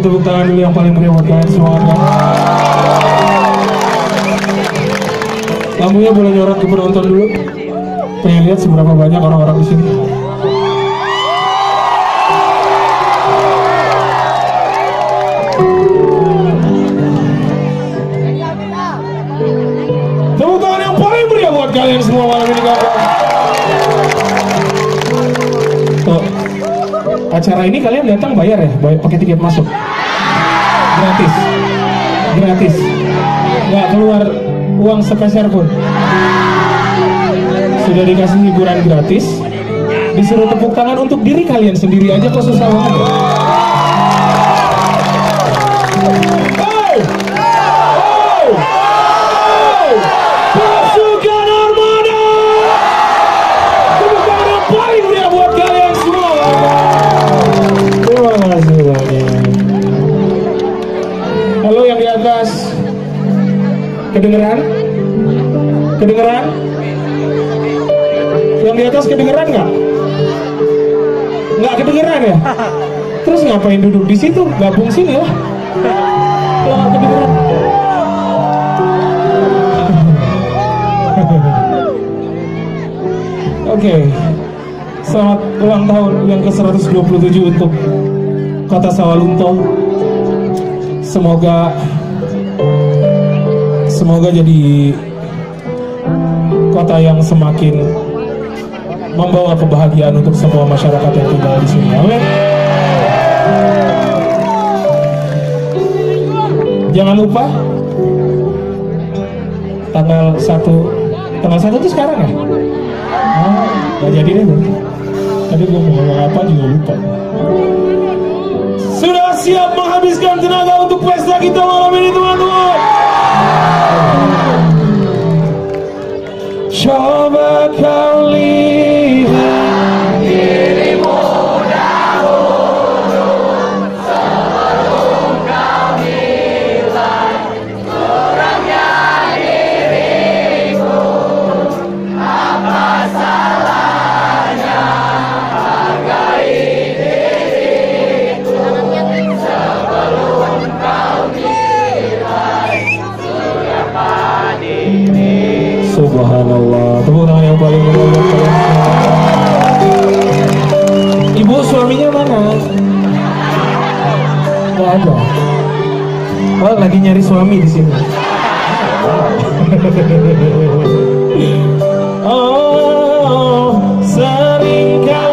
tepuk tangan dulu yang paling meriah buat kalian semua. Lampunya boleh nyorot ke penonton dulu. Pengen lihat seberapa banyak orang-orang di sini. Tepuk tangan yang paling meriah buat kalian semua malam ini, kawan. Tuh, acara ini kalian datang bayar ya? Bayar pakai tiket masuk? Gratis, gratis, nggak keluar uang sepeser pun. Sudah dikasih hiburan gratis, disuruh tepuk tangan untuk diri kalian sendiri aja kok susah banget ya? Hey! Hey! Hey! Pasukan Armada! Tepuk tangan yang paling meriah buat kalian semua. Terima kasih banyak. Halo yang di atas, kedengeran? Kedengeran? Yang di atas kedengeran nggak? Nggak kedengeran ya? Terus ngapain duduk di situ? Gabung sini lah. Kalau nggak kedengeran. Oke, selamat ulang tahun yang ke-127 untuk Kota Sawalunto. Semoga jadi kota yang semakin membawa kebahagiaan untuk semua masyarakat yang tinggal di sini. Amin. Jangan lupa tanggal 1 itu sekarang ya? Gak jadi deh. Tadi gue mau ngomong apa juga lupa. Sudah siap menghabiskan tenaga untuk pesta kita malam ini, teman-teman? Coba kau lihat dirimu dahulu sebelum kau nilai kurangnya diriku. Apa salahnya hargai diriku sebelum kau nilai siapa diriku. Subhanallah, tepuk tangan yang paling meriah buat kalian semua. Ibu suaminya mana? Gak ada. Oh, lagi nyari suami di sini. Oh, seringkali